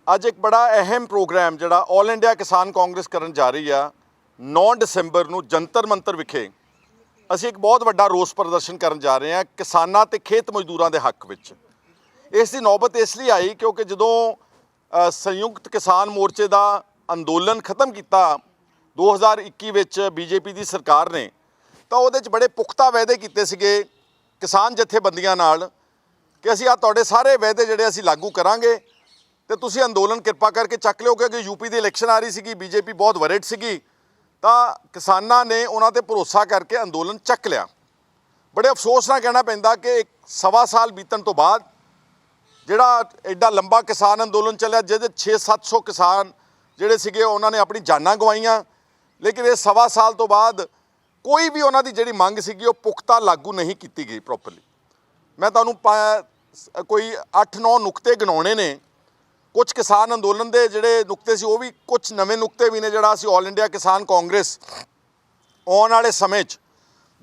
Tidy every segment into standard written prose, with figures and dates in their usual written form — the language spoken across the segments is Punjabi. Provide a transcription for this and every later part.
ਅੱਜ ਇੱਕ ਬੜਾ ਅਹਿਮ ਪ੍ਰੋਗਰਾਮ ਜਿਹੜਾ ਆਲ ਇੰਡੀਆ ਕਿਸਾਨ ਕਾਂਗਰਸ ਕਰਨ ਜਾ ਰਹੀ ਆ 9 ਦਸੰਬਰ ਨੂੰ ਜੰਤਰ ਮੰਤਰ ਵਿਖੇ ਅਸੀਂ ਇੱਕ ਬਹੁਤ ਵੱਡਾ ਰੋਸ ਪ੍ਰਦਰਸ਼ਨ ਕਰਨ ਜਾ ਰਹੇ ਹਾਂ ਕਿਸਾਨਾਂ ਤੇ ਖੇਤ ਮਜ਼ਦੂਰਾਂ ਦੇ ਹੱਕ ਵਿੱਚ। ਇਸ ਦੀ ਨੌਬਤ ਇਸ ਲਈ ਆਈ ਕਿਉਂਕਿ ਜਦੋਂ ਸੰਯੁਕਤ ਕਿਸਾਨ ਮੋਰਚੇ ਦਾ ਅੰਦੋਲਨ ਖਤਮ ਕੀਤਾ 2021 ਵਿੱਚ ਬੀਜੇਪੀ ਦੀ ਸਰਕਾਰ ਨੇ, ਤਾਂ ਉਹਦੇ 'ਚ ਬੜੇ ਪੁਖਤਾ ਵਾਅਦੇ ਕੀਤੇ ਸੀਗੇ ਕਿਸਾਨ ਜਥੇਬੰਦੀਆਂ ਨਾਲ ਕਿ ਅਸੀਂ ਤੁਹਾਡੇ ਸਾਰੇ ਵਾਅਦੇ ਜਿਹੜੇ ਅਸੀਂ ਲਾਗੂ ਕਰਾਂਗੇ ਤੇ ਤੁਸੀਂ ਅੰਦੋਲਨ ਕਿਰਪਾ ਕਰਕੇ ਚੱਕ ਲਿਓ। ਕਿਉਂਕਿ ਯੂਪੀ ਦੀ ਇਲੈਕਸ਼ਨ ਆ ਰਹੀ ਸੀਗੀ, ਬੀਜੇਪੀ ਬਹੁਤ ਵਰਿਡ ਸੀਗੀ, ਤਾਂ ਕਿਸਾਨਾਂ ਨੇ ਉਹਨਾਂ ਤੇ ਭਰੋਸਾ ਕਰਕੇ ਅੰਦੋਲਨ ਚੱਕ ਲਿਆ। ਬੜੇ ਅਫਸੋਸ ਨਾਲ ਕਹਿਣਾ ਪੈਂਦਾ ਕਿ ਸਵਾ ਸਾਲ ਬੀਤਣ ਤੋਂ ਬਾਅਦ ਜਿਹੜਾ ਐਡਾ ਲੰਬਾ ਕਿਸਾਨ ਅੰਦੋਲਨ ਚੱਲਿਆ, ਜਿਹਦੇ 600-700 ਕਿਸਾਨ ਜਿਹੜੇ ਸੀਗੇ ਉਹਨਾਂ ਨੇ ਆਪਣੀ ਜਾਨਾਂ ਗਵਾਈਆਂ, ਲੇਕਿਨ ਇਹ ਸਵਾ ਸਾਲ ਤੋਂ ਬਾਅਦ ਕੋਈ ਵੀ ਉਹਨਾਂ ਦੀ ਜਿਹੜੀ ਮੰਗ ਸੀਗੀ ਉਹ ਪੁਖਤਾ ਲਾਗੂ ਨਹੀਂ ਕੀਤੀ ਗਈ ਪ੍ਰੋਪਰਲੀ। ਮੈਂ ਤੁਹਾਨੂੰ ਕੋਈ 8-9 ਨੁਕਤੇ ਗਿਣਾਉਣੇ ਨੇ। ਕੁਝ ਕਿਸਾਨ ਅੰਦੋਲਨ ਦੇ ਜਿਹੜੇ ਨੁਕਤੇ ਸੀ ਉਹ ਵੀ, ਕੁਝ ਨਵੇਂ ਨੁਕਤੇ ਵੀ ਨੇ ਜਿਹੜਾ ਅਸੀਂ ਆਲ ਇੰਡੀਆ ਕਿਸਾਨ ਕਾਂਗਰਸ ਆਉਣ ਵਾਲੇ ਸਮੇਂ 'ਚ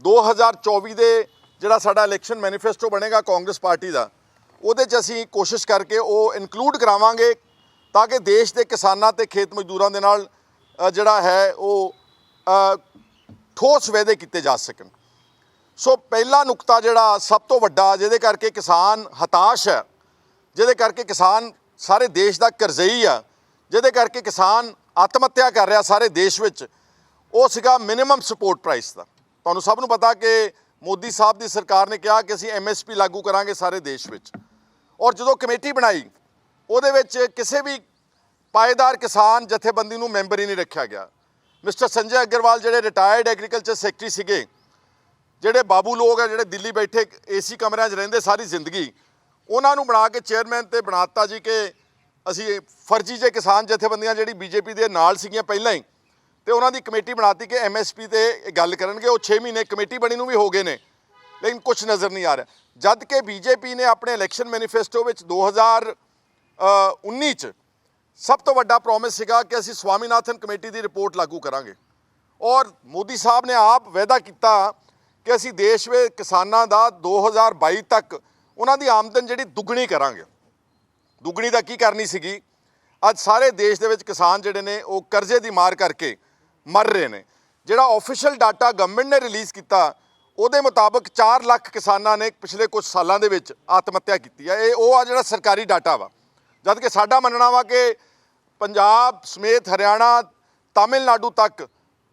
2024 ਦੇ ਜਿਹੜਾ ਸਾਡਾ ਇਲੈਕਸ਼ਨ ਮੈਨੀਫੈਸਟੋ ਬਣੇਗਾ ਕਾਂਗਰਸ ਪਾਰਟੀ ਦਾ, ਉਹਦੇ 'ਚ ਅਸੀਂ ਕੋਸ਼ਿਸ਼ ਕਰਕੇ ਉਹ ਇਨਕਲੂਡ ਕਰਾਵਾਂਗੇ ਤਾਂ ਕਿ ਦੇਸ਼ ਦੇ ਕਿਸਾਨਾਂ ਤੇ ਖੇਤ ਮਜ਼ਦੂਰਾਂ ਦੇ ਨਾਲ ਜਿਹੜਾ ਹੈ ਉਹ ਠੋਸ ਵਾਅਦੇ ਕੀਤੇ ਜਾ ਸਕਣ। ਸੋ ਪਹਿਲਾ ਨੁਕਤਾ ਜਿਹੜਾ ਸਭ ਤੋਂ ਵੱਡਾ ਜਿਹਦੇ ਕਰਕੇ ਕਿਸਾਨ ਹਤਾਸ਼ ਹੈ, ਜਿਹਦੇ ਕਰਕੇ ਕਿਸਾਨ ਸਾਰੇ ਦੇਸ਼ ਦਾ ਕਰਜ਼ਈ ਆ, ਜਿਹਦੇ ਕਰਕੇ ਕਿਸਾਨ ਆਤਮ ਹੱਤਿਆ ਕਰ ਰਿਹਾ ਸਾਰੇ ਦੇਸ਼ ਵਿੱਚ, ਉਹ ਸੀਗਾ ਮਿਨੀਮਮ ਸਪੋਰਟ ਪ੍ਰਾਈਸ ਦਾ। ਤੁਹਾਨੂੰ ਸਭ ਨੂੰ ਪਤਾ ਕਿ ਮੋਦੀ ਸਾਹਿਬ ਦੀ ਸਰਕਾਰ ਨੇ ਕਿਹਾ ਕਿ ਅਸੀਂ MSP ਲਾਗੂ ਕਰਾਂਗੇ ਸਾਰੇ ਦੇਸ਼ ਵਿੱਚ, ਔਰ ਜਦੋਂ ਕਮੇਟੀ ਬਣਾਈ ਉਹਦੇ ਵਿੱਚ ਕਿਸੇ ਵੀ ਪਾਏਦਾਰ ਕਿਸਾਨ ਜਥੇਬੰਦੀ ਨੂੰ ਮੈਂਬਰ ਹੀ ਨਹੀਂ ਰੱਖਿਆ ਗਿਆ। ਮਿਸਟਰ ਸੰਜੇ ਅਗਰਵਾਲ ਜਿਹੜੇ ਰਿਟਾਇਰਡ ਐਗਰੀਕਲਚਰ ਸੈਕਟਰੀ ਸੀਗੇ, ਜਿਹੜੇ ਬਾਬੂ ਲੋਕ ਆ ਜਿਹੜੇ ਦਿੱਲੀ ਬੈਠੇ AC ਕਮਰਿਆਂ 'ਚ ਰਹਿੰਦੇ ਸਾਰੀ ਜ਼ਿੰਦਗੀ, ਉਹਨਾਂ ਨੂੰ ਬਣਾ ਕੇ ਚੇਅਰਮੈਨ ਤੇ ਬਣਾਤਾ ਜੀ ਕਿ ਅਸੀਂ ਫਰਜ਼ੀ ਜੇ ਕਿਸਾਨ ਜਥੇਬੰਦੀਆਂ ਜਿਹੜੀ ਬੀਜੇਪੀ ਦੇ ਨਾਲ ਸੀਗੀਆਂ ਪਹਿਲਾਂ ਹੀ, ਤੇ ਉਹਨਾਂ ਦੀ ਕਮੇਟੀ ਬਣਾਤੀ ਕਿ MSP ਤੇ ਗੱਲ ਕਰਨਗੇ। ਉਹ 6 ਮਹੀਨੇ ਕਮੇਟੀ ਬਣੀ ਨੂੰ ਵੀ ਹੋ ਗਏ ਨੇ, ਲੇਕਿਨ ਕੁਛ ਨਜ਼ਰ ਨਹੀਂ ਆ ਰਿਹਾ। ਜਦ ਕਿ ਬੀਜੇਪੀ ਨੇ ਆਪਣੇ ਇਲੈਕਸ਼ਨ ਮੈਨੀਫੈਸਟੋ ਵਿੱਚ 2019 'ਚ ਸਭ ਤੋਂ ਵੱਡਾ ਪ੍ਰੋਮਿਸ ਸੀਗਾ ਕਿ ਅਸੀਂ ਸਵਾਮੀਨਾਥਨ ਕਮੇਟੀ ਦੀ ਰਿਪੋਰਟ ਲਾਗੂ ਕਰਾਂਗੇ, ਔਰ ਮੋਦੀ ਸਾਹਿਬ ਨੇ ਆਪ ਵਾਅਦਾ ਕੀਤਾ ਕਿ ਅਸੀਂ ਦੇਸ਼ ਵਿੱਚ ਕਿਸਾਨਾਂ ਦਾ 2022 ਤੱਕ ਉਹਨਾਂ ਦੀ ਆਮਦਨ ਜਿਹੜੀ ਦੁੱਗਣੀ ਕਰਾਂਗੇ। ਦੁੱਗਣੀ ਦਾ ਕੀ ਕਰਨੀ ਸੀਗੀ? ਅੱਜ ਸਾਰੇ ਦੇਸ਼ ਦੇ ਵਿੱਚ ਕਿਸਾਨ ਜਿਹੜੇ ਨੇ ਉਹ ਕਰਜ਼ੇ ਦੀ ਮਾਰ ਕਰਕੇ ਮਰ ਰਹੇ ਨੇ। ਜਿਹੜਾ ਆਫੀਸ਼ੀਅਲ ਡਾਟਾ ਗਵਰਨਮੈਂਟ ਨੇ ਰਿਲੀਜ਼ ਕੀਤਾ ਉਹਦੇ ਮੁਤਾਬਕ 4 ਲੱਖ ਕਿਸਾਨਾਂ ਨੇ ਪਿਛਲੇ ਕੁਝ ਸਾਲਾਂ ਦੇ ਵਿੱਚ ਆਤਮ ਹੱਤਿਆ ਕੀਤੀ ਹੈ। ਇਹ ਉਹ ਆ ਜਿਹੜਾ ਸਰਕਾਰੀ ਡਾਟਾ ਵਾ। ਜਦ ਕਿ ਸਾਡਾ ਮੰਨਣਾ ਵਾ ਕਿ ਪੰਜਾਬ ਸਮੇਤ ਹਰਿਆਣਾ, ਤਾਮਿਲਨਾਡੂ ਤੱਕ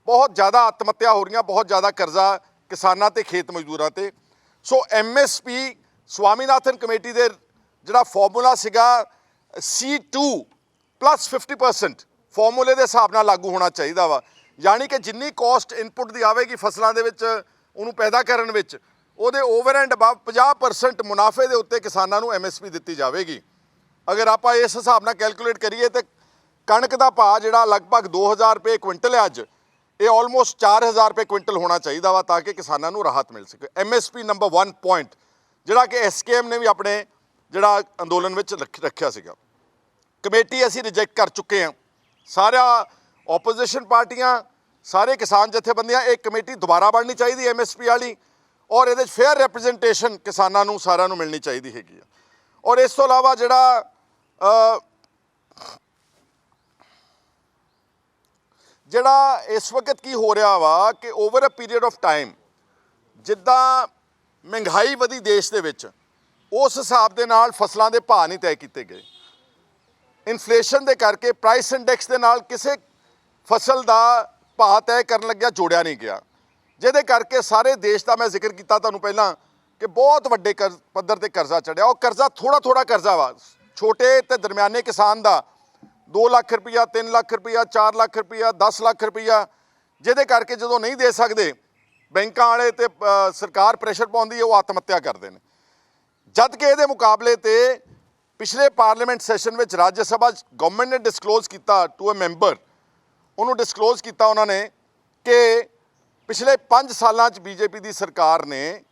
ਬਹੁਤ ਜ਼ਿਆਦਾ ਆਤਮ ਹੱਤਿਆ ਹੋ ਰਹੀਆਂ, ਬਹੁਤ ਜ਼ਿਆਦਾ ਕਰਜ਼ਾ ਕਿਸਾਨਾਂ ਤੇ ਖੇਤ ਮਜ਼ਦੂਰਾਂ ਤੇ। ਸੋ MSP ਸਵਾਮੀਨਾਥਨ ਕਮੇਟੀ ਦੇ ਜਿਹੜਾ ਫਾਰਮੂਲਾ ਸੀਗਾ C2 + 50% ਫਾਰਮੂਲੇ ਦੇ ਹਿਸਾਬ ਨਾਲ ਲਾਗੂ ਹੋਣਾ ਚਾਹੀਦਾ ਵਾ। ਯਾਨੀ ਕਿ ਜਿੰਨੀ ਕੋਸਟ ਇਨਪੁਟ ਦੀ ਆਵੇਗੀ ਫਸਲਾਂ ਦੇ ਵਿੱਚ ਉਹਨੂੰ ਪੈਦਾ ਕਰਨ ਵਿੱਚ, ਉਹਦੇ ਓਵਰ ਐਂਡ ਅਬਵ 50% ਮੁਨਾਫੇ ਦੇ ਉੱਤੇ ਕਿਸਾਨਾਂ ਨੂੰ MSP ਦਿੱਤੀ ਜਾਵੇਗੀ। ਅਗਰ ਆਪਾਂ ਇਸ ਹਿਸਾਬ ਨਾਲ ਕੈਲਕੂਲੇਟ ਕਰੀਏ ਤਾਂ ਕਣਕ ਦਾ ਭਾਅ ਜਿਹੜਾ ਲਗਭਗ 2000 ਰੁਪਏ ਕੁਇੰਟਲ ਹੈ ਅੱਜ, ਇਹ ਆਲਮੋਸਟ 4000 ਰੁਪਏ ਕੁਇੰਟਲ ਹੋਣਾ ਚਾਹੀਦਾ ਵਾ ਤਾਂ ਕਿ ਕਿਸਾਨਾਂ ਨੂੰ ਰਾਹਤ ਮਿਲ ਸਕੇ। MSP ਨੰਬਰ 1 ਪੁਆਇੰਟ ਜਿਹੜਾ ਕਿ SKM ਨੇ ਵੀ ਆਪਣੇ ਜਿਹੜਾ ਅੰਦੋਲਨ ਵਿੱਚ ਰੱਖਿਆ ਸੀਗਾ। ਕਮੇਟੀ ਅਸੀਂ ਰਿਜੈਕਟ ਕਰ ਚੁੱਕੇ ਹਾਂ। ਸਾਰਾ ਆਪੋਜੀਸ਼ਨ ਪਾਰਟੀਆਂ, ਸਾਰੇ ਕਿਸਾਨ ਜਥੇਬੰਦੀਆਂ, ਇਹ ਕਮੇਟੀ ਦੁਬਾਰਾ ਬਣਨੀ ਚਾਹੀਦੀ MSP ਵਾਲੀ, ਔਰ ਇਹਦੇ 'ਚ ਫੇਅਰ ਰਿਪਰੈਜ਼ੈਂਟੇਸ਼ਨ ਕਿਸਾਨਾਂ ਨੂੰ ਸਾਰਿਆਂ ਨੂੰ ਮਿਲਣੀ ਚਾਹੀਦੀ ਹੈਗੀ ਆ। ਔਰ ਇਸ ਤੋਂ ਇਲਾਵਾ ਜਿਹੜਾ ਇਸ ਵਕਤ ਕੀ ਹੋ ਰਿਹਾ ਵਾ ਕਿ over a period of time ਜਿੱਦਾਂ ਮਹਿੰਗਾਈ ਵਧੀ ਦੇਸ਼ ਦੇ ਵਿੱਚ, ਉਸ ਹਿਸਾਬ ਦੇ ਨਾਲ ਫਸਲਾਂ ਦੇ ਭਾਅ ਨਹੀਂ ਤੈਅ ਕੀਤੇ ਗਏ। ਇਨਫਲੇਸ਼ਨ ਦੇ ਕਰਕੇ ਪ੍ਰਾਈਸ ਇੰਡੈਕਸ ਦੇ ਨਾਲ ਕਿਸੇ ਫਸਲ ਦਾ ਭਾਅ ਤੈਅ ਕਰਨ ਲੱਗਿਆ ਜੋੜਿਆ ਨਹੀਂ ਗਿਆ, ਜਿਹਦੇ ਕਰਕੇ ਸਾਰੇ ਦੇਸ਼ ਦਾ ਮੈਂ ਜ਼ਿਕਰ ਕੀਤਾ ਤੁਹਾਨੂੰ ਪਹਿਲਾਂ ਕਿ ਬਹੁਤ ਵੱਡੇ ਪੱਧਰ 'ਤੇ ਕਰਜ਼ਾ ਚੜਿਆ। ਉਹ ਕਰਜ਼ਾ ਥੋੜ੍ਹਾ ਕਰਜ਼ਾ ਵਾ। ਛੋਟੇ ਅਤੇ ਦਰਮਿਆਨੇ ਕਿਸਾਨ ਦਾ 2 ਲੱਖ ਰੁਪਈਆ, 3 ਲੱਖ ਰੁਪਈਆ, 4 ਲੱਖ ਰੁਪਈਆ, 10 ਲੱਖ ਰੁਪਈਆ, ਜਿਹਦੇ ਕਰਕੇ ਜਦੋਂ ਨਹੀਂ ਦੇ ਸਕਦੇ ਬੈਂਕਾਂ ਵਾਲੇ ਤੇ ਸਰਕਾਰ ਪ੍ਰੈਸ਼ਰ ਪਾਉਂਦੀ ਹੈ, ਉਹ ਆਤਮ ਹੱਤਿਆ ਕਰਦੇ ਨੇ। ਜਦ ਕਿ ਇਹਦੇ ਮੁਕਾਬਲੇ 'ਤੇ ਪਿਛਲੇ ਪਾਰਲੀਮੈਂਟ ਸੈਸ਼ਨ ਵਿੱਚ ਰਾਜ ਸਭਾ ਗਵਰਨਮੈਂਟ ਨੇ ਡਿਸਕਲੋਜ਼ ਕੀਤਾ ਟੂ ਅ ਮੈਂਬਰ, ਉਹਨੂੰ ਡਿਸਕਲੋਜ਼ ਕੀਤਾ ਉਹਨਾਂ ਨੇ ਕਿ ਪਿਛਲੇ 5 ਸਾਲਾਂ 'ਚ ਬੀਜੇਪੀ ਦੀ ਸਰਕਾਰ ਨੇ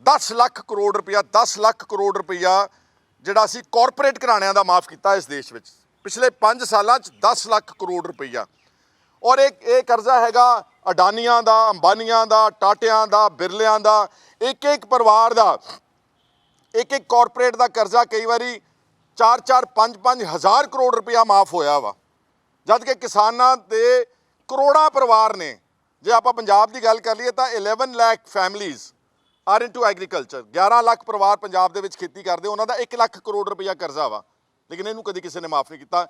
10 ਲੱਖ ਕਰੋੜ ਰੁਪਈਆ ਜਿਹੜਾ ਸੀ ਕਾਰਪੋਰੇਟ ਘਰਾਣਿਆਂ ਦਾ ਮਾਫ ਕੀਤਾ ਇਸ ਦੇਸ਼ ਵਿੱਚ। ਪਿਛਲੇ 5 ਸਾਲਾਂ 'ਚ 10 ਲੱਖ ਕਰੋੜ ਰੁਪਈਆ। ਔਰ ਇਹ ਕਰਜ਼ਾ ਹੈਗਾ ਅਡਾਨੀਆਂ ਦਾ, ਅੰਬਾਨੀਆਂ ਦਾ, ਟਾਟਿਆਂ ਦਾ, ਬਿਰਲਿਆਂ ਦਾ, ਇੱਕ ਪਰਿਵਾਰ ਦਾ, ਇੱਕ ਕਾਰਪੋਰੇਟ ਦਾ ਕਰਜ਼ਾ ਕਈ ਵਾਰੀ 4-4 5-5 ਹਜ਼ਾਰ ਕਰੋੜ ਰੁਪਇਆ ਮਾਫ ਹੋਇਆ ਵਾ, ਜਦ ਕਿ ਕਿਸਾਨਾਂ ਦੇ ਕਰੋੜਾਂ ਪਰਿਵਾਰ ਨੇ। ਜੇ ਆਪਾਂ ਪੰਜਾਬ ਦੀ ਗੱਲ ਕਰ ਲਈਏ ਤਾਂ 11 lakh families are into agriculture. 11 lakh ਪਰਿਵਾਰ ਪੰਜਾਬ ਦੇ ਵਿੱਚ ਖੇਤੀ ਕਰਦੇ, ਉਹਨਾਂ ਦਾ 1 ਲੱਖ ਕਰੋੜ ਰੁਪਇਆ ਕਰਜ਼ਾ ਵਾ, ਲੇਕਿਨ ਇਹਨੂੰ ਕਦੀ ਕਿਸੇ ਨੇ ਮਾਫ ਨਹੀਂ ਕੀਤਾ।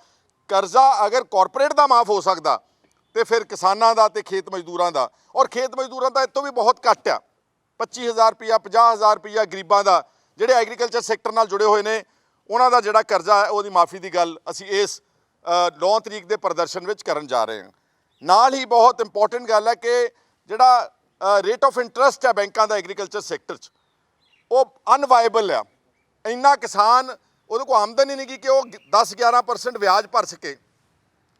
ਕਰਜ਼ਾ ਅਗਰ ਕਾਰਪੋਰੇਟ ਦਾ ਮਾਫ ਹੋ ਸਕਦਾ ਤੇ ਫਿਰ ਕਿਸਾਨਾਂ ਦਾ ਤੇ ਖੇਤ ਮਜ਼ਦੂਰਾਂ ਦਾ, ਔਰ ਖੇਤ ਮਜ਼ਦੂਰਾਂ ਦਾ ਇਹ ਤੋਂ ਵੀ ਬਹੁਤ ਘੱਟ ਆ। 25,000 ਰੁਪਇਆ 50,000 ਰੁਪਇਆ ਗਰੀਬਾਂ ਦਾ, ਜਿਹੜੇ ਐਗਰੀਕਲਚਰ ਸੈਕਟਰ ਨਾਲ ਜੁੜੇ ਹੋਏ ਨੇ, ਉਹਨਾਂ ਦਾ ਜਿਹੜਾ ਕਰਜ਼ਾ ਹੈ ਉਹਦੀ ਮਾਫੀ ਦੀ ਗੱਲ ਅਸੀਂ ਇਸ 9 ਤਰੀਕ ਦੇ ਪ੍ਰਦਰਸ਼ਨ ਵਿੱਚ ਕਰਨ ਜਾ ਰਹੇ ਹਾਂ। ਨਾਲ ਹੀ ਬਹੁਤ ਇੰਪੋਰਟੈਂਟ ਗੱਲ ਹੈ ਕਿ ਜਿਹੜਾ ਰੇਟ ਆਫ ਇੰਟਰਸਟ ਹੈ ਬੈਂਕਾਂ ਦਾ ਐਗਰੀਕਲਚਰ ਸੈਕਟਰ 'ਚ, ਉਹ ਅਨਵਾਇਬਲ ਆ। ਇੰਨਾ ਕਿਸਾਨ, ਉਹਦੇ ਕੋਲ ਆਮਦਨ ਹੀ ਨਹੀਂ ਗੀ ਕਿ ਉਹ 10-11% ਵਿਆਜ ਭਰ ਸਕੇ।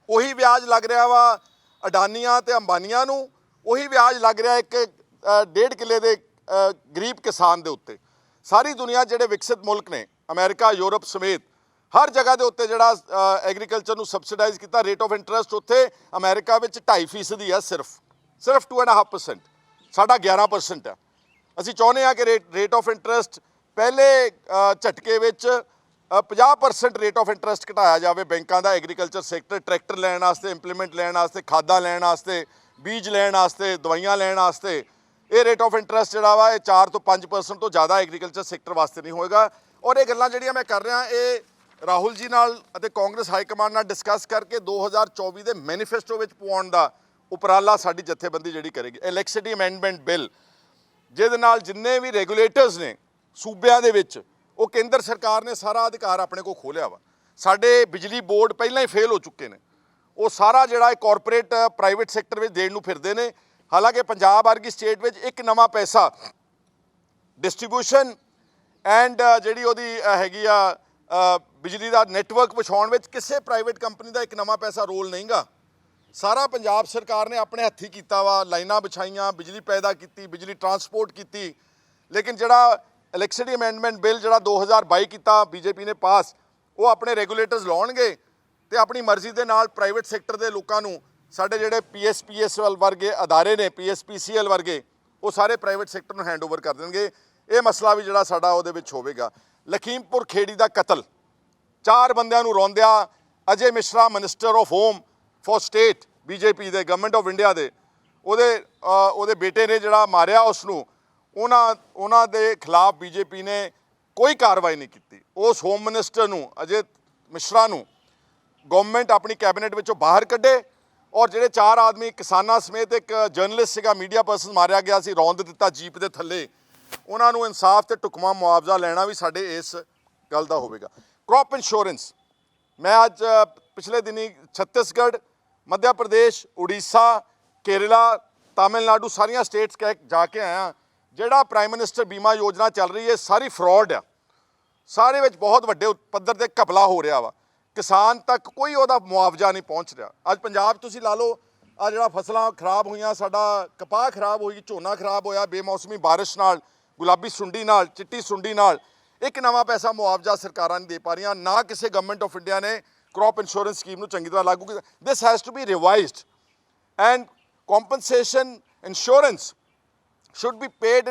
ਉਹੀ ਵਿਆਜ ਲੱਗ ਰਿਹਾ ਵਾ ਅਡਾਨੀਆਂ ਤੇ ਅੰਬਾਨੀਆਂ ਨੂੰ, ਉਹੀ ਵਿਆਜ ਲੱਗ ਰਿਹਾ ਇੱਕ 1.5 ਕਿੱਲੇ ਦੇ ਗਰੀਬ ਕਿਸਾਨ ਦੇ ਉੱਤੇ। ਸਾਰੀ ਦੁਨੀਆ ਜਿਹੜੇ ਵਿਕਸਿਤ ਮੁਲਕ ਨੇ, ਅਮਰੀਕਾ, ਯੂਰਪ ਸਮੇਤ ਹਰ ਜਗ੍ਹਾ ਦੇ ਉੱਤੇ ਜਿਹੜਾ ਐਗਰੀਕਲਚਰ ਨੂੰ ਸਬਸਿਡਾਈਜ਼ ਕੀਤਾ, ਰੇਟ ਆਫ ਇੰਟਰਸਟ ਉੱਥੇ ਅਮਰੀਕਾ ਵਿੱਚ 2.5% ਹੀ ਆ, ਸਿਰਫ 2.5%, ਸਾਡਾ 11% ਹੈ। ਅਸੀਂ ਚਾਹੁੰਦੇ ਹਾਂ ਕਿ ਰੇਟ ਆਫ ਇੰਟਰਸਟ ਪਹਿਲੇ ਝਟਕੇ ਵਿੱਚ 50% ਰੇਟ ਆਫ ਇੰਟਰਸਟ ਘਟਾਇਆ ਜਾਵੇ ਬੈਂਕਾਂ ਦਾ ਐਗਰੀਕਲਚਰ ਸੈਕਟਰ, ਟਰੈਕਟਰ ਲੈਣ ਵਾਸਤੇ, ਇੰਪਲੀਮੈਂਟ ਲੈਣ ਵਾਸਤੇ, ਖਾਦਾਂ ਲੈਣ ਵਾਸਤੇ, ਬੀਜ ਲੈਣ ਵਾਸਤੇ, ਦਵਾਈਆਂ ਲੈਣ ਵਾਸਤੇ। ਇਹ ਰੇਟ ਆਫ ਇੰਟਰਸਟ ਜਿਹੜਾ ਵਾ ਇਹ 4 ਤੋਂ 5% ਤੋਂ ਜ਼ਿਆਦਾ ਐਗਰੀਕਲਚਰ ਸੈਕਟਰ ਵਾਸਤੇ ਨਹੀਂ ਹੋਏਗਾ। ਔਰ ਇਹ ਗੱਲਾਂ ਜਿਹੜੀਆਂ ਮੈਂ ਕਰ ਰਿਹਾ, ਇਹ ਰਾਹੁਲ ਜੀ ਨਾਲ ਅਤੇ ਕਾਂਗਰਸ ਹਾਈਕਮਾਂਡ ਨਾਲ ਡਿਸਕਸ ਕਰਕੇ 2024 ਦੇ ਮੈਨੀਫੈਸਟੋ ਵਿੱਚ ਪਵਾਉਣ ਦਾ ਉਪਰਾਲਾ ਸਾਡੀ ਜਥੇਬੰਦੀ ਜਿਹੜੀ ਕਰੇਗੀ। ਇਲੈਕਟ੍ਰਿਸਿਟੀ ਅਮੈਂਡਮੈਂਟ ਬਿੱਲ, ਜਿਹਦੇ ਨਾਲ ਜਿੰਨੇ ਵੀ ਰੈਗੂਲੇਟਰਸ ਨੇ ਸੂਬਿਆਂ ਦੇ ਵਿੱਚ, ਉਹ ਕੇਂਦਰ ਸਰਕਾਰ ਨੇ ਸਾਰਾ ਅਧਿਕਾਰ ਆਪਣੇ ਕੋਲ ਖੋਹ ਲਿਆ ਵਾ। ਸਾਡੇ ਬਿਜਲੀ ਬੋਰਡ ਪਹਿਲਾਂ ਹੀ ਫੇਲ ਹੋ ਚੁੱਕੇ ਨੇ, ਉਹ ਸਾਰਾ ਜਿਹੜਾ ਕਾਰਪੋਰੇਟ ਪ੍ਰਾਈਵੇਟ ਸੈਕਟਰ ਵਿੱਚ ਦੇਣ ਨੂੰ ਫਿਰਦੇ ਨੇ। ਹਾਲਾਂਕਿ ਪੰਜਾਬ ਵਰਗੀ ਸਟੇਟ ਵਿੱਚ ਇੱਕ ਨਵਾਂ ਪੈਸਾ ਡਿਸਟ੍ਰੀਬਿਊਸ਼ਨ ਐਂਡ ਜਿਹੜੀ ਉਹਦੀ ਹੈਗੀ ਆ ਬਿਜਲੀ ਦਾ ਨੈਟਵਰਕ ਵਿਛਾਉਣ ਵਿੱਚ ਕਿਸੇ ਪ੍ਰਾਈਵੇਟ ਕੰਪਨੀ ਦਾ ਇੱਕ ਨਵਾਂ ਪੈਸਾ ਰੋਲ ਨਹੀਂਗਾ। ਸਾਰਾ ਪੰਜਾਬ ਸਰਕਾਰ ਨੇ ਆਪਣੇ ਹੱਥੀਂ ਕੀਤਾ ਵਾ, ਲਾਈਨਾਂ ਵਿਛਾਈਆਂ, ਬਿਜਲੀ ਪੈਦਾ ਕੀਤੀ, ਬਿਜਲੀ ਟਰਾਂਸਪੋਰਟ ਕੀਤੀ। ਲੇਕਿਨ ਜਿਹੜਾ ਇਲੈਕਟ੍ਰਿਸਿਟੀ ਅਮੈਂਡਮੈਂਟ ਬਿੱਲ ਜਿਹੜਾ 2022 ਕੀਤਾ ਬੀਜੇਪੀ ਨੇ ਪਾਸ, ਉਹ ਆਪਣੇ ਰੈਗੂਲੇਟਰਸ ਲਾਉਣਗੇ ਤੇ ਆਪਣੀ ਮਰਜ਼ੀ ਦੇ ਨਾਲ ਪ੍ਰਾਈਵੇਟ ਸੈਕਟਰ ਦੇ ਲੋਕਾਂ ਨੂੰ, ਸਾਡੇ ਜਿਹੜੇ PSPSL ਵਰਗੇ ਅਦਾਰੇ ਨੇ, PSPCL ਵਰਗੇ, ਉਹ ਸਾਰੇ ਪ੍ਰਾਈਵੇਟ ਸੈਕਟਰ ਨੂੰ ਹੈਂਡਓਵਰ ਕਰ ਦੇਣਗੇ। ਇਹ ਮਸਲਾ ਵੀ ਜਿਹੜਾ ਸਾਡਾ ਉਹਦੇ ਵਿੱਚ ਹੋਵੇਗਾ। ਲਖੀਮਪੁਰ ਖੇੜੀ ਦਾ ਕਤਲ, 4 ਬੰਦਿਆਂ ਨੂੰ ਰੌਂਦਿਆਂ ਅਜੇ Mishra minister of home for state BJP ਦੇ, ਗਵਰਨਮੈਂਟ ਆਫ ਇੰਡੀਆ ਦੇ, ਉਹਦੇ ਬੇਟੇ ਨੇ ਜਿਹੜਾ ਮਾਰਿਆ ਉਸ ਨੂੰ, ਉਹਨਾਂ ਦੇ ਖਿਲਾਫ ਬੀਜੇਪੀ ਨੇ ਕੋਈ ਕਾਰਵਾਈ ਨਹੀਂ ਕੀਤੀ। ਉਸ ਹੋਮ ਮਿਨਿਸਟਰ ਨੂੰ, ਅਜੇ ਮਿਸ਼ਰਾ ਨੂੰ, ਗਵਰਨਮੈਂਟ ਆਪਣੀ ਕੈਬਨਿਟ ਵਿੱਚੋਂ ਬਾਹਰ ਕੱਢੇ। ਔਰ ਜਿਹੜੇ 4 ਆਦਮੀ ਕਿਸਾਨਾਂ ਸਮੇਤ ਇੱਕ ਜਰਨਲਿਸਟ ਸੀਗਾ, ਮੀਡੀਆ ਪਰਸਨ ਮਾਰਿਆ ਗਿਆ ਸੀ, ਰੌਂਦ ਦਿੱਤਾ ਜੀਪ ਦੇ ਥੱਲੇ, ਉਹਨਾਂ ਨੂੰ ਇਨਸਾਫ ਤੇ ਢੁਕਵਾਂ ਮੁਆਵਜ਼ਾ ਲੈਣਾ ਵੀ ਸਾਡੇ ਇਸ ਗੱਲ ਦਾ ਹੋਵੇਗਾ। ਕ੍ਰੌਪ ਇੰਸ਼ੋਰੈਂਸ, ਮੈਂ ਅੱਜ ਪਿਛਲੇ ਦਿਨੀ ਛੱਤੀਸਗੜ੍ਹ, ਮੱਧ ਪ੍ਰਦੇਸ਼, ਉੜੀਸਾ, ਕੇਰਲਾ, ਤਾਮਿਲਨਾਡੂ ਸਾਰੀਆਂ ਸਟੇਟਸ ਜਾ ਕੇ ਆਇਆ। ਜਿਹੜਾ ਪ੍ਰਾਈਮ ਮਿਨਿਸਟਰ ਬੀਮਾ ਯੋਜਨਾ ਚੱਲ ਰਹੀ ਹੈ, ਸਾਰੀ ਫਰਾਡ ਆ। ਸਾਰੇ ਵਿੱਚ ਬਹੁਤ ਵੱਡੇ ਪੱਧਰ ਤੇ ਘਪਲਾ ਹੋ ਰਿਹਾ ਵਾ। ਕਿਸਾਨ ਤੱਕ ਕੋਈ ਉਹਦਾ ਮੁਆਵਜ਼ਾ ਨਹੀਂ ਪਹੁੰਚ ਰਿਹਾ। ਅੱਜ ਪੰਜਾਬ ਤੁਸੀਂ ਲਾ ਲਓ, ਆ ਜਿਹੜਾ ਫਸਲਾਂ ਖਰਾਬ ਹੋਈਆਂ, ਸਾਡਾ ਕਪਾਹ ਖਰਾਬ ਹੋਈ, ਝੋਨਾ ਖਰਾਬ ਹੋਇਆ ਬੇਮੌਸਮੀ ਬਾਰਿਸ਼ ਨਾਲ, ਗੁਲਾਬੀ ਸੁੰਡੀ ਨਾਲ, ਚਿੱਟੀ ਸੁੰਡੀ ਨਾਲ। ਇੱਕ ਨਵਾਂ ਪੈਸਾ ਮੁਆਵਜ਼ਾ ਸਰਕਾਰਾਂ ਨਹੀਂ ਦੇ ਪਾ ਰਹੀਆਂ, ਨਾ ਕਿਸੇ ਗਵਰਨਮੈਂਟ ਆਫ ਇੰਡੀਆ ਨੇ ਕ੍ਰੌਪ ਇੰਸ਼ੋਰੈਂਸ ਸਕੀਮ ਨੂੰ ਚੰਗੀ ਤਰ੍ਹਾਂ ਲਾਗੂ ਕੀਤਾ। This has to be revised and compensation insurance should be paid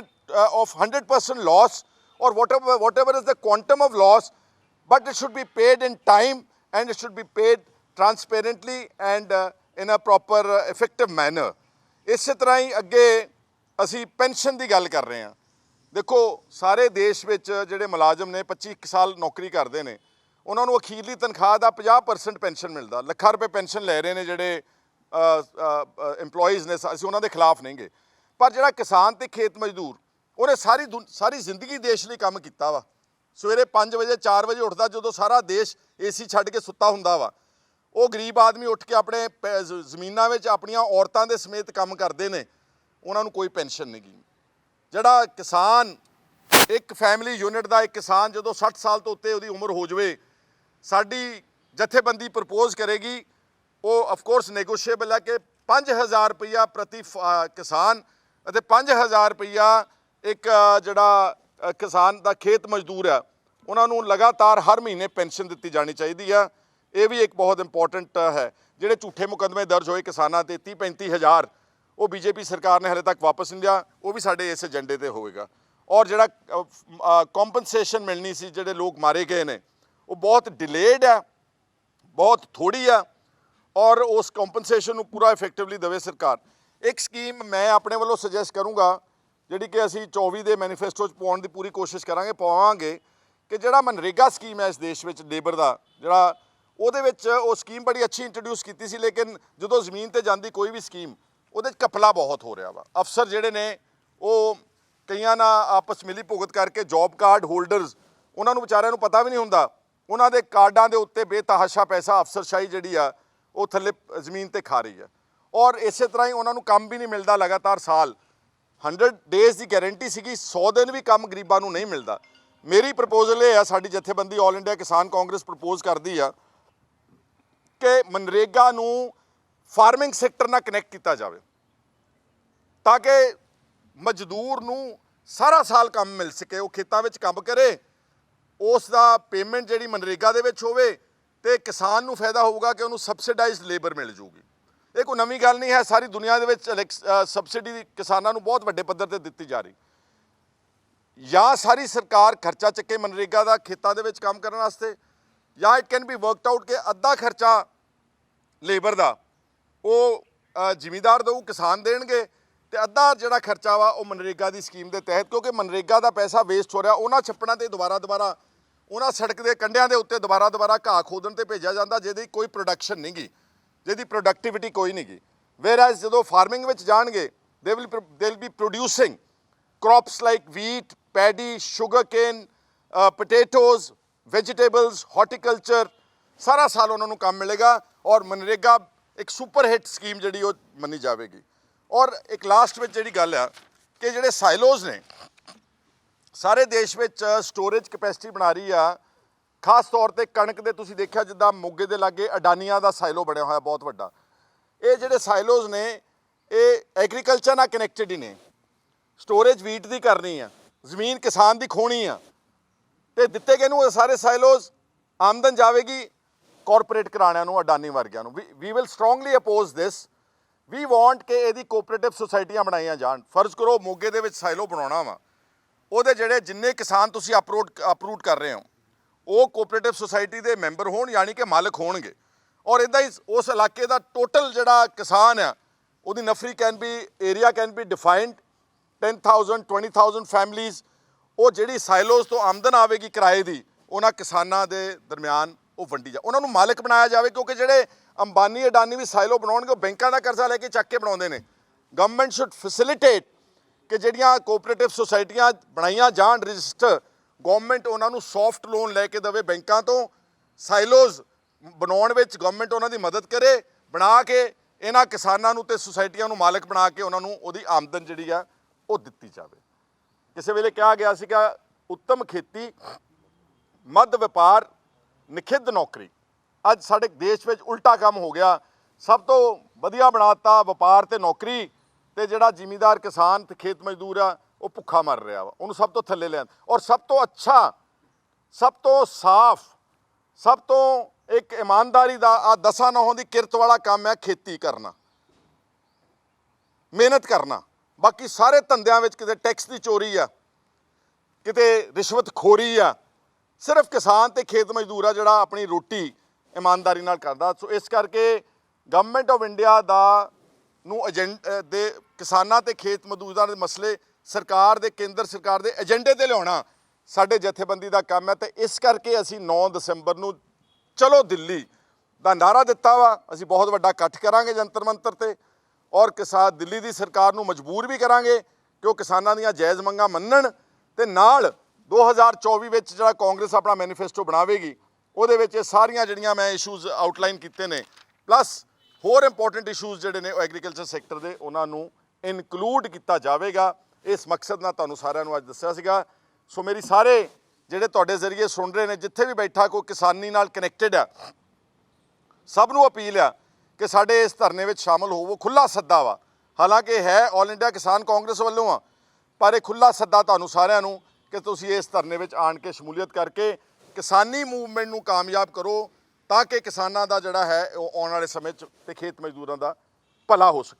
of 100% loss or whatever is the quantum of loss, but it should be paid in time and it should be paid transparently and in a proper effective manner. ਇਸੇ ਤਰ੍ਹਾਂ ਹੀ ਅੱਗੇ ਅਸੀਂ ਪੈਨਸ਼ਨ ਦੀ ਗੱਲ ਕਰ ਰਹੇ ਹਾਂ। ਦੇਖੋ, ਸਾਰੇ ਦੇਸ਼ ਵਿੱਚ ਜਿਹੜੇ ਮੁਲਾਜ਼ਮ ਨੇ 25 ਸਾਲ ਨੌਕਰੀ ਕਰਦੇ ਨੇ, ਉਹਨਾਂ ਨੂੰ ਅਖੀਰਲੀ ਤਨਖਾਹ ਦਾ 50% ਪੈਨਸ਼ਨ ਮਿਲਦਾ। ਲੱਖਾਂ ਰੁਪਏ ਪੈਨਸ਼ਨ ਲੈ ਰਹੇ ਨੇ ਜਿਹੜੇ ਇੰਪਲੋਈਜ਼ ਨੇ, ਅਸੀਂ ਉਹਨਾਂ ਦੇ ਖਿਲਾਫ ਨਹੀਂਗੇ। ਪਰ ਜਿਹੜਾ ਕਿਸਾਨ ਤੇ ਖੇਤ ਮਜ਼ਦੂਰ, ਉਹਨੇ ਸਾਰੀ ਜ਼ਿੰਦਗੀ ਦੇਸ਼ ਲਈ ਕੰਮ ਕੀਤਾ ਵਾ। ਸਵੇਰੇ 5 ਵਜੇ 4 ਵਜੇ ਉੱਠਦਾ, ਜਦੋਂ ਸਾਰਾ ਦੇਸ਼ AC ਛੱਡ ਕੇ ਸੁੱਤਾ ਹੁੰਦਾ ਵਾ, ਉਹ ਗਰੀਬ ਆਦਮੀ ਉੱਠ ਕੇ ਆਪਣੇ ਜ਼ਮੀਨਾਂ ਵਿੱਚ ਆਪਣੀਆਂ ਔਰਤਾਂ ਦੇ ਸਮੇਤ ਕੰਮ ਕਰਦੇ ਨੇ, ਉਹਨਾਂ ਨੂੰ ਕੋਈ ਪੈਨਸ਼ਨ ਨਹੀਂ ਗੀ। ਜਿਹੜਾ ਕਿਸਾਨ, ਇੱਕ ਫੈਮਿਲੀ ਯੂਨਿਟ ਦਾ ਇੱਕ ਕਿਸਾਨ ਜਦੋਂ 60 ਸਾਲ ਤੋਂ ਉੱਤੇ ਉਹਦੀ ਉਮਰ ਹੋ ਜਾਵੇ, ਸਾਡੀ ਜਥੇਬੰਦੀ ਪ੍ਰਪੋਜ਼ ਕਰੇਗੀ, ਉਹ ਅਫਕੋਰਸ ਨੈਗੋਸ਼ੀਏਬਲ ਹੈ ਕਿ 5,000 ਰੁਪਈਆ ਪ੍ਰਤੀ ਕਿਸਾਨ ਅਤੇ 5,000 ਰੁਪਈਆ ਇੱਕ ਜਿਹੜਾ ਕਿਸਾਨ ਦਾ ਖੇਤ ਮਜ਼ਦੂਰ ਆ, ਉਹਨਾਂ ਨੂੰ ਲਗਾਤਾਰ ਹਰ ਮਹੀਨੇ ਪੈਨਸ਼ਨ ਦਿੱਤੀ ਜਾਣੀ ਚਾਹੀਦੀ ਆ। ਇਹ ਵੀ ਇੱਕ ਬਹੁਤ ਇੰਪੋਰਟੈਂਟ ਹੈ। ਜਿਹੜੇ ਝੂਠੇ ਮੁਕੱਦਮੇ ਦਰਜ ਹੋਏ ਕਿਸਾਨਾਂ 'ਤੇ 30-35 ਹਜ਼ਾਰ, ਉਹ ਬੀਜੇਪੀ ਸਰਕਾਰ ਨੇ ਹਾਲੇ ਤੱਕ ਵਾਪਸ ਨਹੀਂ ਲਿਆ, ਉਹ ਵੀ ਸਾਡੇ ਇਸ ਏਜੰਡੇ 'ਤੇ ਹੋਵੇਗਾ। ਔਰ ਜਿਹੜਾ ਕੰਪਨਸੇਸ਼ਨ ਮਿਲਣੀ ਸੀ, ਜਿਹੜੇ ਲੋਕ ਮਾਰੇ ਗਏ ਨੇ, ਉਹ ਬਹੁਤ ਡਿਲੇਡ ਹੈ, ਬਹੁਤ ਥੋੜੀ ਆ, ਔਰ ਉਸ ਕੰਪਨਸੇਸ਼ਨ ਨੂੰ ਪੂਰਾ ਇਫੈਕਟਿਵਲੀ ਦੇਵੇ ਸਰਕਾਰ। ਇੱਕ ਸਕੀਮ ਮੈਂ ਆਪਣੇ ਵੱਲੋਂ ਸੁਜੈਸਟ ਕਰੂੰਗਾ, ਜਿਹੜੀ ਕਿ ਅਸੀਂ 24 ਦੇ ਮੈਨੀਫੈਸਟੋ 'ਚ ਪਾਉਣ ਦੀ ਪੂਰੀ ਕੋਸ਼ਿਸ਼ ਪਾਵਾਂਗੇ, ਕਿ ਜਿਹੜਾ ਮਨਰੇਗਾ ਸਕੀਮ ਹੈ ਇਸ ਦੇਸ਼ ਵਿੱਚ ਲੇਬਰ ਦਾ ਜਿਹੜਾ, ਉਹਦੇ ਵਿੱਚ ਉਹ ਸਕੀਮ ਬੜੀ ਅੱਛੀ ਇੰਟਰੋਡਿਊਸ ਕੀਤੀ ਸੀ, ਲੇਕਿਨ ਜਦੋਂ ਜ਼ਮੀਨ ਤੇ ਜਾਂਦੀ ਕੋਈ ਵੀ ਸਕੀਮ, ਉਹਦੇ 'ਚ ਘਪਲਾ ਬਹੁਤ ਹੋ ਰਿਹਾ ਵਾ। ਅਫਸਰ ਜਿਹੜੇ ਨੇ ਉਹ ਕਈਆਂ ਨਾਲ ਆਪਸ ਮਿਲੀ ਭੁਗਤ ਕਰਕੇ ਜੌਬ ਕਾਰਡ ਹੋਲਡਰਸ, ਉਹਨਾਂ ਨੂੰ ਵਿਚਾਰਿਆਂ ਨੂੰ ਪਤਾ ਵੀ ਨਹੀਂ ਹੁੰਦਾ, ਉਹਨਾਂ ਦੇ ਕਾਰਡਾਂ ਦੇ ਉੱਤੇ ਬੇਤਹਾਸ਼ਾ ਪੈਸਾ ਅਫਸਰਸ਼ਾਹੀ ਜਿਹੜੀ ਆ ਉਹ ਥੱਲੇ ਜ਼ਮੀਨ ਤੇ ਖਾ ਰਹੀ ਹੈ। ਔਰ ਇਸੇ ਤਰ੍ਹਾਂ ਹੀ ਉਹਨਾਂ ਨੂੰ ਕੰਮ ਵੀ ਨਹੀਂ ਮਿਲਦਾ ਲਗਾਤਾਰ ਸਾਲ। 100 ਡੇਜ਼ ਦੀ ਗਾਰੰਟੀ ਸੀਗੀ, 100 ਦਿਨ ਵੀ ਕੰਮ ਗਰੀਬਾਂ ਨੂੰ ਨਹੀਂ ਮਿਲਦਾ। ਮੇਰੀ ਪ੍ਰਪੋਜ਼ਲ ਇਹ ਆ, ਸਾਡੀ ਜਥੇਬੰਦੀ ਆਲ ਇੰਡੀਆ ਕਿਸਾਨ ਕਾਂਗਰਸ ਪ੍ਰਪੋਜ਼ ਕਰਦੀ ਆ ਕਿ ਮਨਰੇਗਾ ਨੂੰ ਫਾਰਮਿੰਗ ਸੈਕਟਰ ਨਾਲ ਕਨੈਕਟ ਕੀਤਾ ਜਾਵੇ, ਤਾਂ ਕਿ ਮਜ਼ਦੂਰ ਨੂੰ ਸਾਰਾ ਸਾਲ ਕੰਮ ਮਿਲ ਸਕੇ, ਉਹ ਖੇਤਾਂ ਵਿੱਚ ਕੰਮ ਕਰੇ, ਉਸ ਦਾ ਪੇਮੈਂਟ ਜਿਹੜੀ ਮਨਰੇਗਾ ਦੇ ਵਿੱਚ ਹੋਵੇ, ਤੇ ਕਿਸਾਨ ਨੂੰ ਫਾਇਦਾ ਹੋਊਗਾ ਕਿ ਉਹਨੂੰ ਸਬਸਿਡਾਈਜ਼ਡ ਲੇਬਰ ਮਿਲ ਜੂਗੀ। ਇਹ ਕੋਈ ਨਵੀਂ ਗੱਲ ਨਹੀਂ ਹੈ, ਸਾਰੀ ਦੁਨੀਆ ਦੇ ਵਿੱਚ ਸਬਸਿਡੀ ਕਿਸਾਨਾਂ ਨੂੰ ਬਹੁਤ ਵੱਡੇ ਪੱਧਰ ਤੇ ਦਿੱਤੀ ਜਾ ਰਹੀ। ਜਾਂ ਸਾਰੀ ਸਰਕਾਰ ਖਰਚਾ ਚੱਕੇ ਮਨਰੇਗਾ ਦਾ ਖੇਤਾਂ ਦੇ ਵਿੱਚ ਕੰਮ ਕਰਨ ਵਾਸਤੇ, ਜਾਂ it can be worked out ਕਿ ਅੱਧਾ ਖਰਚਾ ਲੇਬਰ ਦਾ ਉਹ ਜ਼ਿਮੀਂਦਾਰ ਦਊ, ਕਿਸਾਨ ਦੇਣਗੇ, ਤੇ ਅੱਧਾ ਜਿਹੜਾ ਖਰਚਾ ਵਾ ਉਹ ਮਨਰੇਗਾ ਦੀ ਸਕੀਮ ਦੇ ਤਹਿਤ, ਕਿਉਂਕਿ ਮਨਰੇਗਾ ਦਾ ਪੈਸਾ ਵੇਸਟ ਹੋ ਰਿਹਾ, ਉਹਨਾਂ ਛੱਪੜਾਂ ਤੇ ਦੁਬਾਰਾ ਉਹਨਾਂ ਸੜਕ ਦੇ ਕੰਢਿਆਂ ਦੇ ਉੱਤੇ ਦੁਬਾਰਾ ਘਾਹ ਖੋਦਣ ਤੇ ਭੇਜਿਆ ਜਾਂਦਾ, ਜਿਹਦੀ ਕੋਈ ਪ੍ਰੋਡਕਸ਼ਨ ਨਹੀਂ ਗੀ, ਜਿਹਦੀ ਪ੍ਰੋਡਕਟਿਵਿਟੀ ਕੋਈ ਨਹੀਂ ਗੀ। ਵੇਅਰ ਐਜ਼ ਜਦੋਂ ਫਾਰਮਿੰਗ ਵਿੱਚ ਜਾਣਗੇ, they will be producing crops like wheat, paddy, sugarcane, potatoes, vegetables, horticulture, ਸਾਰਾ ਸਾਲ ਉਹਨਾਂ ਨੂੰ ਕੰਮ ਮਿਲੇਗਾ, ਔਰ ਮਨਰੇਗਾ ਇੱਕ ਸੁਪਰ ਹਿੱਟ ਸਕੀਮ ਜਿਹੜੀ ਉਹ ਮੰਨੀ ਜਾਵੇਗੀ। ਔਰ ਇੱਕ ਲਾਸਟ ਵਿੱਚ ਜਿਹੜੀ ਗੱਲ ਆ ਕਿ ਜਿਹੜੇ ਸਾਈਲੋਜ਼ ਨੇ ਸਾਰੇ ਦੇਸ਼ ਵਿੱਚ ਸਟੋਰੇਜ ਕੈਪੈਸਿਟੀ ਬਣਾ ਰਹੀ ਆ, ਖਾਸ ਤੌਰ ਤੇ ਕਣਕ ਦੇ ਤੁਸੀਂ ਦੇਖਿਆ ਜਿੱਦਾਂ ਮੋਗੇ ਦੇ ਲਾਗੇ ਅਡਾਨੀਆਂ ਦਾ ਸਾਈਲੋ ਬਣਿਆ ਹੋਇਆ ਬਹੁਤ ਵੱਡਾ। ਇਹ ਜਿਹੜੇ ਸਾਈਲੋਜ਼ ਨੇ ਇਹ ਐਗਰੀਕਲਚਰ ਨਾਲ ਕਨੈਕਟਡ ਹੀ ਨੇ। ਸਟੋਰੇਜ ਵੀਟ ਦੀ ਕਰਨੀ ਆ, ਜ਼ਮੀਨ ਕਿਸਾਨ ਦੀ ਖੋਣੀ ਆ, ਤੇ ਦਿੱਤੇ ਗਏ ਨੂੰ ਸਾਰੇ ਸਾਈਲੋਜ਼ ਆਮਦਨ ਜਾਵੇਗੀ ਕਾਰਪੋਰੇਟ ਘਰਾਣਿਆਂ ਨੂੰ, ਅਡਾਨੀ ਵਰਗਿਆਂ ਨੂੰ। We will strongly oppose this. We want ਕਿ ਇਹਦੀ ਕੋਆਪਰੇਟਿਵ ਸੁਸਾਇਟੀਆਂ ਬਣਾਈਆਂ ਜਾਣ। ਫਰਜ਼ ਕਰੋ ਮੋਗੇ ਦੇ ਵਿੱਚ ਸਾਈਲੋ ਬਣਾਉਣਾ ਵਾ, ਉਹਦੇ ਜਿਹੜੇ ਜਿੰਨੇ ਕਿਸਾਨ ਤੁਸੀਂ ਅਪਰੂਵ ਕਰ ਰਹੇ ਹੋ ਉਹ ਕੋਆਪਰੇਟਿਵ ਸੁਸਾਇਟੀ ਦੇ ਮੈਂਬਰ ਹੋਣ, ਯਾਨੀ ਕਿ ਮਾਲਕ ਹੋਣਗੇ। ਔਰ ਇੱਦਾਂ ਹੀ ਉਸ ਇਲਾਕੇ ਦਾ ਟੋਟਲ ਜਿਹੜਾ ਕਿਸਾਨ ਆ ਉਹਦੀ ਨਫਰੀ area can be defined 10,000 20,000 families. ਉਹ ਜਿਹੜੀ ਸਾਈਲੋਜ਼ ਤੋਂ ਆਮਦਨ ਆਵੇਗੀ ਕਿਰਾਏ ਦੀ, ਉਹਨਾਂ ਕਿਸਾਨਾਂ ਦੇ ਦਰਮਿਆਨ ਉਹ ਵੰਡੀ ਜਾ, ਉਹਨਾਂ ਨੂੰ ਮਾਲਕ ਬਣਾਇਆ ਜਾਵੇ। ਕਿਉਂਕਿ ਜਿਹੜੇ ਅੰਬਾਨੀ ਅਡਾਨੀ ਵੀ ਸਾਈਲੋ ਬਣਾਉਣਗੇ ਉਹ ਬੈਂਕਾਂ ਦਾ ਕਰਜ਼ਾ ਲੈ ਕੇ ਚੱਕ ਕੇ ਬਣਾਉਂਦੇ ਨੇ। ਗਵਰਨਮੈਂਟ ਸ਼ੁੱਡ ਫੈਸਿਲਿਟੇਟ ਕਿ ਜਿਹੜੀਆਂ ਕੋਆਪਰੇਟਿਵ ਸੁਸਾਇਟੀਆਂ ਬਣਾਈਆਂ ਜਾਣ ਰਜਿਸਟਰ, ਗਵਰਨਮੈਂਟ ਉਹਨਾਂ ਨੂੰ ਸੌਫਟ ਲੋਨ ਲੈ ਕੇ ਦੇਵੇ ਬੈਂਕਾਂ ਤੋਂ। ਸਾਈਲੋਜ਼ ਬਣਾਉਣ ਵਿੱਚ ਗਵਰਨਮੈਂਟ ਉਹਨਾਂ ਦੀ ਮਦਦ ਕਰੇ, ਬਣਾ ਕੇ ਇਹਨਾਂ ਕਿਸਾਨਾਂ ਨੂੰ ਤੇ ਸੁਸਾਇਟੀਆਂ ਨੂੰ ਮਾਲਕ ਬਣਾ ਕੇ ਉਹਨਾਂ ਨੂੰ ਉਹਦੀ ਆਮਦਨ ਜਿਹੜੀ ਆ ਉਹ ਦਿੱਤੀ ਜਾਵੇ। ਕਿਸੇ ਵੇਲੇ ਕਿਹਾ ਗਿਆ ਸੀਗਾ ਉੱਤਮ ਖੇਤੀ, ਮੱਧ ਵਪਾਰ, ਨਿਖਿੱਧ ਨੌਕਰੀ। ਅੱਜ ਸਾਡੇ ਦੇਸ਼ ਵਿੱਚ ਉਲਟਾ ਕੰਮ ਹੋ ਗਿਆ। ਸਭ ਤੋਂ ਵਧੀਆ ਬਣਾਤਾ ਵਪਾਰ ਤੇ ਨੌਕਰੀ, ਤੇ ਜਿਹੜਾ ਜ਼ਿਮੀਂਦਾਰ ਕਿਸਾਨ ਤੇ ਖੇਤ ਮਜ਼ਦੂਰ ਆ ਉਹ ਭੁੱਖਾ ਮਰ ਰਿਹਾ ਵਾ, ਉਹਨੂੰ ਸਭ ਤੋਂ ਥੱਲੇ ਲਿਆ। ਔਰ ਸਭ ਤੋਂ ਅੱਛਾ, ਸਭ ਤੋਂ ਸਾਫ਼, ਸਭ ਤੋਂ ਇੱਕ ਇਮਾਨਦਾਰੀ ਦਾ ਆ 10 ਨਹੁੰ ਦੀ ਕਿਰਤ ਵਾਲਾ ਕੰਮ ਹੈ ਖੇਤੀ ਕਰਨਾ, ਮਿਹਨਤ ਕਰਨਾ। ਬਾਕੀ ਸਾਰੇ ਧੰਦਿਆਂ ਵਿੱਚ ਕਿਤੇ ਟੈਕਸ ਦੀ ਚੋਰੀ ਆ, ਕਿਤੇ ਰਿਸ਼ਵਤਖੋਰੀ ਆ। ਸਿਰਫ ਕਿਸਾਨ ਤੇ ਖੇਤ ਮਜ਼ਦੂਰ ਆ ਜਿਹੜਾ ਆਪਣੀ ਰੋਟੀ ਇਮਾਨਦਾਰੀ ਨਾਲ ਕਰਦਾ। ਸੋ ਇਸ ਕਰਕੇ ਗਵਰਨਮੈਂਟ ਆਫ ਇੰਡੀਆ ਦਾ ਨੂੰ ਦੇ ਕਿਸਾਨਾਂ ਤੇ ਖੇਤ ਮਜ਼ਦੂਰਾਂ ਦੇ ਮਸਲੇ ਸਰਕਾਰ ਦੇ, ਕੇਂਦਰ ਸਰਕਾਰ ਦੇ ਏਜੰਡੇ ਤੇ ਲਿਆਉਣਾ ਸਾਡੇ ਜਥੇਬੰਦੀ ਦਾ ਕੰਮ ਹੈ। ਤੇ ਇਸ ਕਰਕੇ ਅਸੀਂ 9 ਦਸੰਬਰ ਨੂੰ ਚਲੋ ਦਿੱਲੀ ਦਾ ਨਾਅਰਾ ਦਿੱਤਾ ਵਾ। ਅਸੀਂ ਬਹੁਤ ਵੱਡਾ ਇਕੱਠ ਕਰਾਂਗੇ ਜੰਤਰ ਮੰਤਰ ਤੇ, ਔਰ ਦਿੱਲੀ ਦੀ ਸਰਕਾਰ ਨੂੰ ਮਜਬੂਰ ਵੀ ਕਰਾਂਗੇ ਕਿ ਉਹ ਕਿਸਾਨਾਂ ਦੀਆਂ ਜਾਇਜ਼ ਮੰਗਾਂ ਮੰਨਣ, ਤੇ ਨਾਲ 2024 ਵਿੱਚ ਜਿਹੜਾ ਕਾਂਗਰਸ ਆਪਣਾ ਮੈਨੀਫੈਸਟੋ ਬਣਾਵੇਗੀ ਉਹਦੇ ਵਿੱਚ ਇਹ ਸਾਰੀਆਂ ਜਿਹੜੀਆਂ ਮੈਂ ਇਸ਼ੂਜ਼ ਆਊਟਲਾਈਨ ਕੀਤੇ ਨੇ, ਪਲੱਸ ਹੋਰ ਇੰਪੋਰਟੈਂਟ ਇਸ਼ੂਜ਼ ਜਿਹੜੇ ਨੇ ਉਹ ਐਗਰੀਕਲਚਰ ਸੈਕਟਰ ਦੇ, ਉਹਨਾਂ ਨੂੰ ਇਨਕਲੂਡ ਕੀਤਾ ਜਾਵੇਗਾ। ਇਸ ਮਕਸਦ ਨਾਲ ਤੁਹਾਨੂੰ ਸਾਰਿਆਂ ਨੂੰ ਅੱਜ ਦੱਸਿਆ ਸੀਗਾ। ਸੋ ਮੇਰੀ ਸਾਰੇ ਜਿਹੜੇ ਤੁਹਾਡੇ ਜ਼ਰੀਏ ਸੁਣ ਰਹੇ ਨੇ, ਜਿੱਥੇ ਵੀ ਬੈਠਾ ਕੋਈ ਕਿਸਾਨੀ ਨਾਲ ਕਨੈਕਟਡ ਆ, ਸਭ ਨੂੰ ਅਪੀਲ ਆ ਕਿ ਸਾਡੇ ਇਸ ਧਰਨੇ ਵਿੱਚ ਸ਼ਾਮਲ ਹੋਵੋ। ਖੁੱਲ੍ਹਾ ਸੱਦਾ ਵਾ, ਹਾਲਾਂਕਿ ਹੈ ਆਲ ਇੰਡੀਆ ਕਿਸਾਨ ਕਾਂਗਰਸ ਵੱਲੋਂ ਆ, ਪਰ ਇਹ ਖੁੱਲ੍ਹਾ ਸੱਦਾ ਤੁਹਾਨੂੰ ਸਾਰਿਆਂ ਨੂੰ ਕਿ ਤੁਸੀਂ ਇਸ ਧਰਨੇ ਵਿੱਚ ਆਣ ਕੇ ਸ਼ਮੂਲੀਅਤ ਕਰਕੇ ਕਿਸਾਨੀ ਮੂਵਮੈਂਟ ਨੂੰ ਕਾਮਯਾਬ ਕਰੋ, ਤਾਂ ਕਿ ਕਿਸਾਨਾਂ ਦਾ ਜਿਹੜਾ ਹੈ ਉਹ ਆਉਣ ਵਾਲੇ ਸਮੇਂ 'ਚ ਤੇ ਖੇਤ ਮਜ਼ਦੂਰਾਂ ਦਾ ਭਲਾ ਹੋ ਸਕੇ।